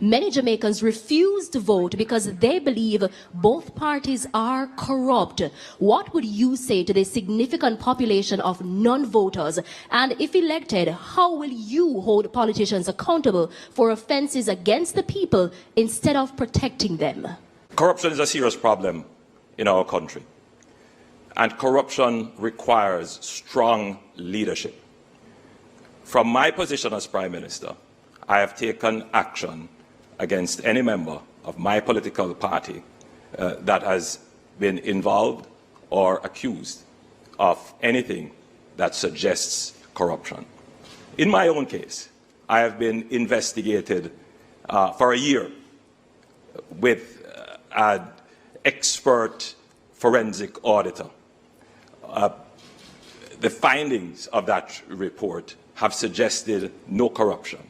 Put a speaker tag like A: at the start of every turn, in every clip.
A: Many Jamaicans refuse to vote because they believe both parties are corrupt. What would you say to the significant population of non-voters? And if elected, how will you hold politicians accountable for offenses against the people instead of protecting them?
B: Corruption is a serious problem in our country, and corruption requires strong leadership. From my position as Prime Minister, I have taken action against any member of my political party that has been involved or accused of anything that suggests corruption. In my own case, I have been investigated for a year with an expert forensic auditor. The findings of that report have suggested no corruption.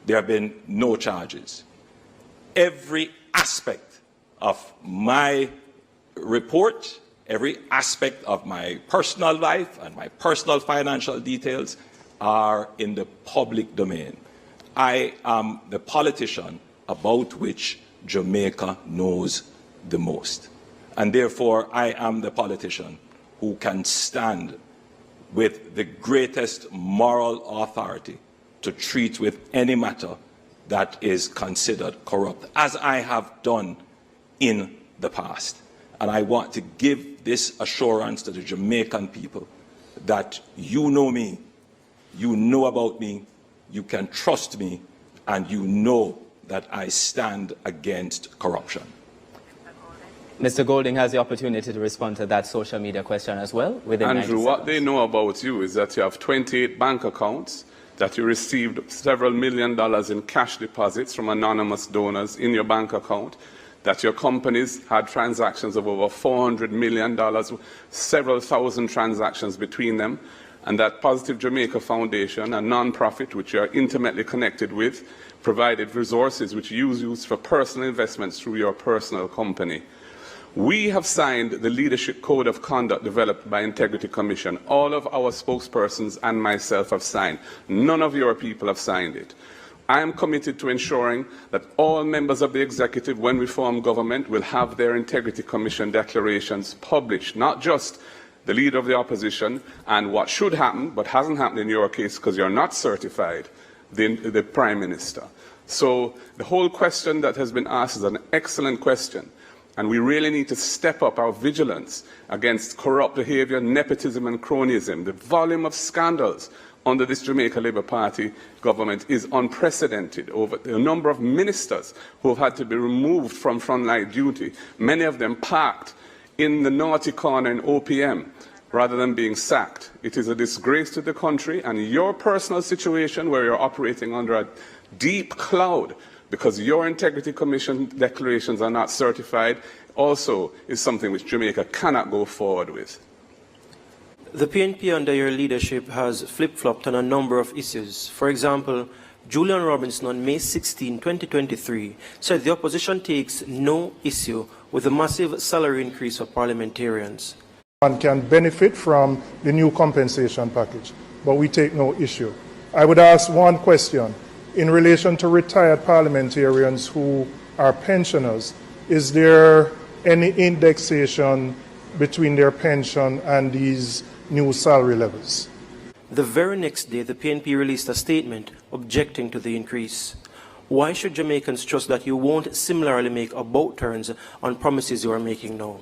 B: There have been no charges. Every aspect of my report, every aspect of my personal life and my personal financial details are in the public domain. I am the politician about which Jamaica knows the most. And therefore, I am the politician who can stand with the greatest moral authority to treat with any matter that is considered corrupt, as I have done in the past. And I want to give this assurance to the Jamaican people that you know me, you know about me, you can trust me, and you know that I stand against corruption.
C: Mr. Golding has the opportunity to respond to that social media question as well.
D: Andrew, what they know about you is that you have 28 bank accounts, that you received several $1 million in cash deposits from anonymous donors in your bank account, that your companies had transactions of over $400 million, several thousand transactions between them, and that Positive Jamaica Foundation, a non-profit which you are intimately connected with, provided resources which you use for personal investments through your personal company. We have signed the Leadership Code of Conduct developed by Integrity Commission. All of our spokespersons and myself have signed. None of your people have signed it. I am committed to ensuring that all members of the executive, when we form government, will have their Integrity Commission declarations published, not just the leader of the opposition and what should happen, but hasn't happened in your case because you're not certified, the Prime Minister. So the whole question that has been asked is an excellent question. And we really need to step up our vigilance against corrupt behaviour, nepotism and cronyism. The volume of scandals under this Jamaica Labour Party government is unprecedented. Over the number of ministers who have had to be removed from frontline duty, many of them parked in the naughty corner in OPM rather than being sacked. It is a disgrace to the country, and your personal situation where you're operating under a deep cloud because your Integrity Commission declarations are not certified, also is something which Jamaica cannot go forward with.
E: The PNP under your leadership has flip-flopped on a number of issues. For example, Julian Robinson on May 16, 2023 said the opposition takes no issue with a massive salary increase for parliamentarians.
F: One can benefit from the new compensation package, but we take no issue. I would ask one question. In relation to retired parliamentarians who are pensioners, is there any indexation between their pension and these new salary levels?
E: The very next day, the PNP released a statement objecting to the increase. Why should Jamaicans trust that you won't similarly make about turns on promises you are making now?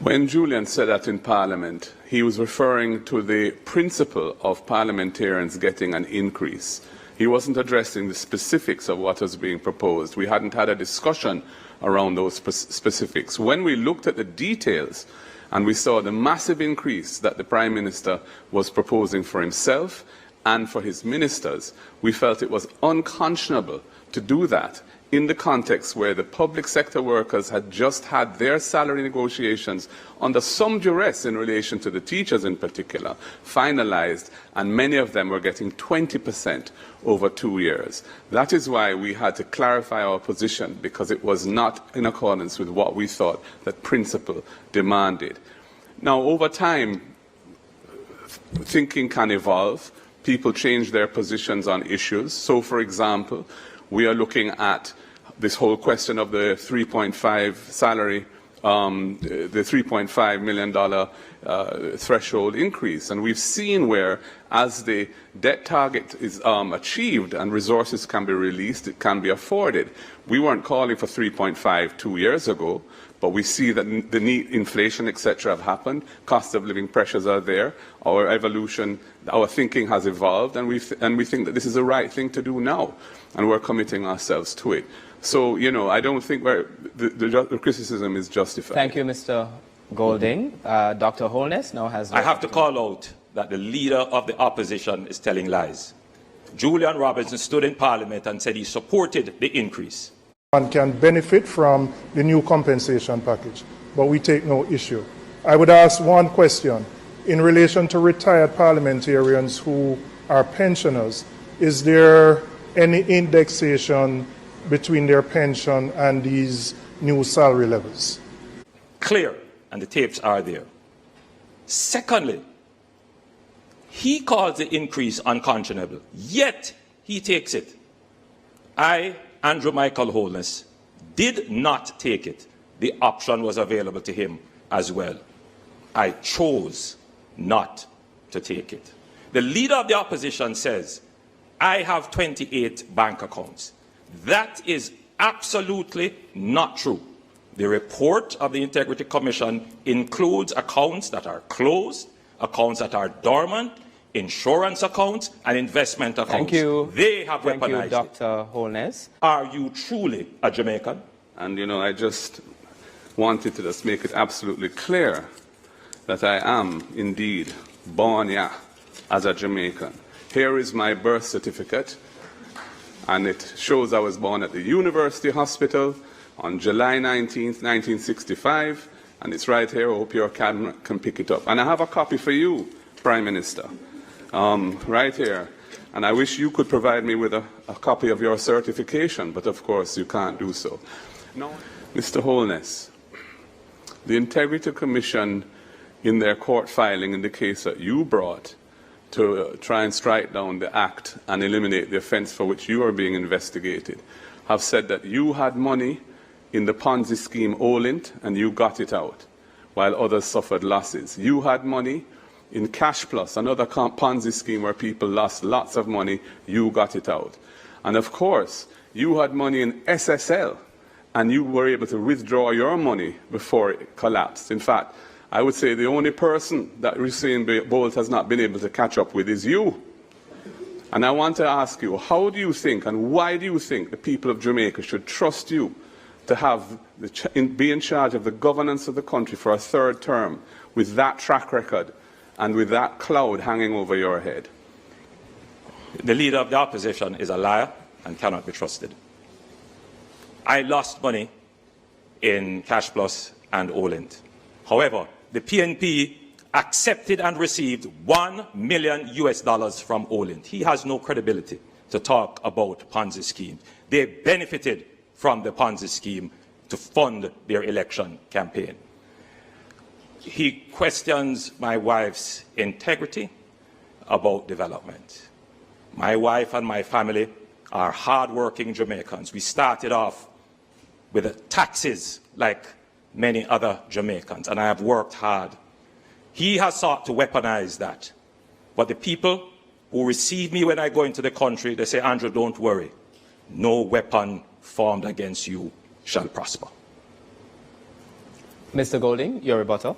D: When Julian said that in Parliament, he was referring to the principle of parliamentarians getting an increase. He wasn't addressing the specifics of what was being proposed. We hadn't had a discussion around those specifics. When we looked at the details and we saw the massive increase that the Prime Minister was proposing for himself and for his ministers, we felt it was unconscionable to do that in the context where the public sector workers had just had their salary negotiations under some duress in relation to the teachers in particular, finalized, and many of them were getting 20% over 2 years. That is why we had to clarify our position, because it was not in accordance with what we thought that principle demanded. Now, over time, thinking can evolve. people change their positions on issues. So, for example, we are looking at this whole question of the 3.5 salary, the $3.5 million threshold increase. And we've seen where, as the debt target is achieved and resources can be released, it can be afforded. We weren't calling for 3.5 2 years ago, but we see that the need, inflation, etc., have happened. Cost of living pressures are there. Our evolution, our thinking has evolved, and we think that this is the right thing to do now, and we're committing ourselves to it. So, you know, I don't think the criticism is justified.
C: Thank you, Mr. Golding. Dr. Holness now has...
B: I have to call out that the leader of the opposition is telling lies. Julian Robinson stood in Parliament and said he supported the increase.
F: One can benefit from the new compensation package, but we take no issue. I would ask one question. In relation to retired parliamentarians who are pensioners, is there any indexation between their pension and these new salary levels?
B: Clear, and the tapes are there. Secondly, he calls the increase unconscionable, yet he takes it. I, Andrew Michael Holness, did not take it. The option was available to him as well. I chose not to take it. The leader of the opposition says, I have 28 bank accounts. That is absolutely not true. The report of the Integrity Commission includes accounts that are closed, accounts that are dormant, insurance accounts, and investment accounts.
C: Thank you.
B: They have
C: Thank
B: weaponized
C: you, Dr. Holness.
B: Are you truly a Jamaican?
D: And, you know, I just wanted to just make it absolutely clear that I am indeed born here as a Jamaican. Here is my birth certificate, and it shows I was born at the University Hospital on July 19th, 1965, and it's right here. I hope your camera can pick it up. And I have a copy for you, Prime Minister, right here. And I wish you could provide me with a copy of your certification, but of course you can't do so. No. Mr. Holness, the Integrity Commission, in their court filing in the case that you brought to try and strike down the act and eliminate the offence for which you are being investigated, have said that you had money in the Ponzi scheme Olint and you got it out, while others suffered losses. You had money in Cash Plus, another Ponzi scheme where people lost lots of money, you got it out. And of course, you had money in SSL, and you were able to withdraw your money before it collapsed. In fact, I would say the only person that Usain Bolt has not been able to catch up with is you. And I want to ask you, how do you think and why do you think the people of Jamaica should trust you to have be in charge of the governance of the country for a third term with that track record and with that cloud hanging over your head?
B: The leader of the opposition is a liar and cannot be trusted. I lost money in Cash Plus and Olint. However, the PNP accepted and received $1 million from Olint. He has no credibility to talk about Ponzi scheme. They benefited from the Ponzi scheme to fund their election campaign. He questions my wife's integrity about development. My wife and my family are hard-working Jamaicans. We started off with the taxes like many other Jamaicans, and I have worked hard. He has sought to weaponize that. But the people who receive me when I go into the country, they say, Andrew, don't worry. No weapon formed against you shall prosper.
C: Mr. Golding, your rebuttal.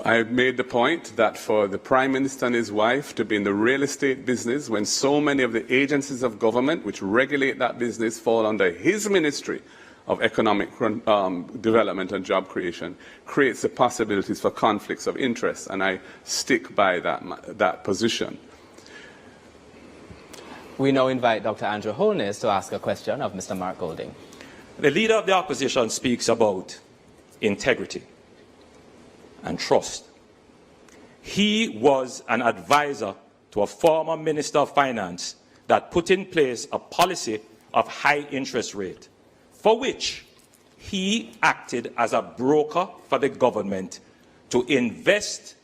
D: I made the point that for the Prime Minister and his wife to be in the real estate business when so many of the agencies of government which regulate that business fall under his ministry of economic development and job creation creates the possibilities for conflicts of interest, and I stick by that position.
C: We now invite Dr. Andrew Holness to ask a question of Mr. Mark Golding.
B: The leader of the opposition speaks about integrity and trust. He was an advisor to a former Minister of Finance that put in place a policy of high interest rate, for which he acted as a broker for the government to invest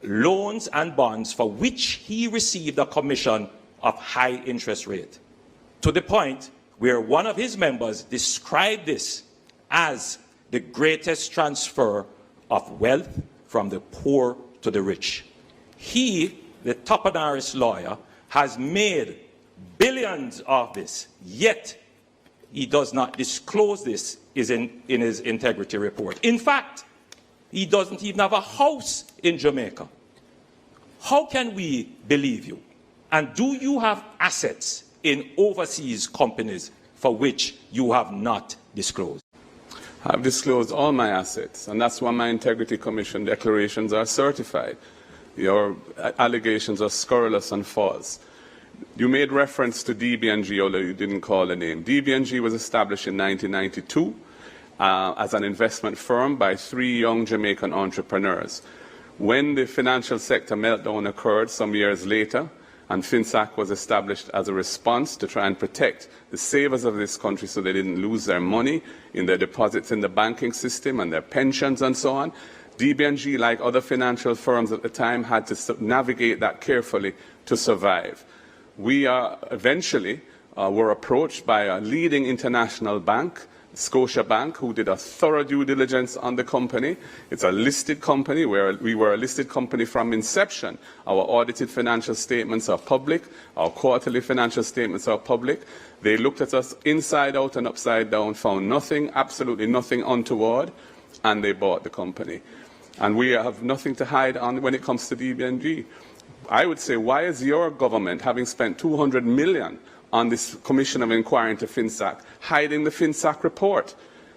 B: loans and bonds for which he received a commission of high interest rate, to the point where one of his members described this as the greatest transfer of wealth from the poor to the rich. He, the Toponaris lawyer, has made billions of this, yet he does not disclose this in his integrity report. In fact, he doesn't even have a house in Jamaica. How can we believe you? And do you have assets in overseas companies for which you have not disclosed?
D: I've disclosed all my assets, and that's why my Integrity Commission declarations are certified. Your allegations are scurrilous and false. You made reference to DB&G, although you didn't call the name. DB&G was established in 1992 as an investment firm by 3 young Jamaican entrepreneurs. When the financial sector meltdown occurred some years later, and FinSAC was established as a response to try and protect the savers of this country so they didn't lose their money in their deposits in the banking system and their pensions and so on, DB&G, like other financial firms at the time, had to navigate that carefully to survive. We eventually were approached by a leading international bank, Scotiabank, who did a thorough due diligence on the company. It's a listed company. We were a listed company from inception. Our audited financial statements are public. Our quarterly financial statements are public. They looked at us inside out and upside down, found nothing, absolutely nothing untoward, and they bought the company. And we have nothing to hide on when it comes to DB&G. I would say, why is your government, having spent $200 million on this Commission of Inquiry into FinSAC, hiding the FinSAC report?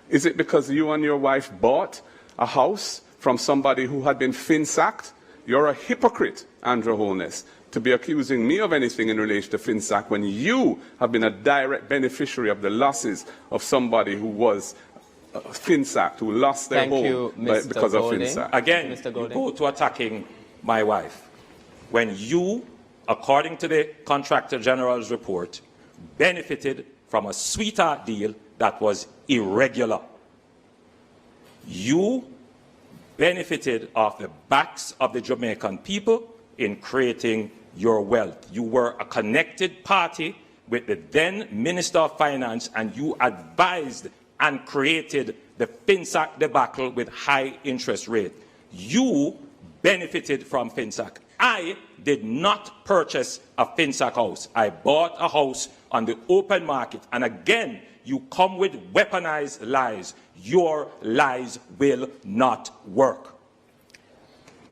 D: Is it because you and your wife bought a house from somebody who had been FinSAC'd? You're a hypocrite, Andrew Holness, to be accusing me of anything in relation to FinSAC when you have been a direct beneficiary of the losses of somebody who was FinSAC, who lost their home because of FinSAC.
B: Again, you go to attacking my wife when you, according to the Contractor General's report, benefited from a sweetheart deal that was irregular. You benefited off the backs of the Jamaican people in creating your wealth. You were a connected party with the then Minister of Finance, and you advised and created the FinSAC debacle with high interest rate. You benefited from FinSAC. I did not purchase a FinSAC house. I bought a house on the open market. And again, you come with weaponized lies. Your lies will not work.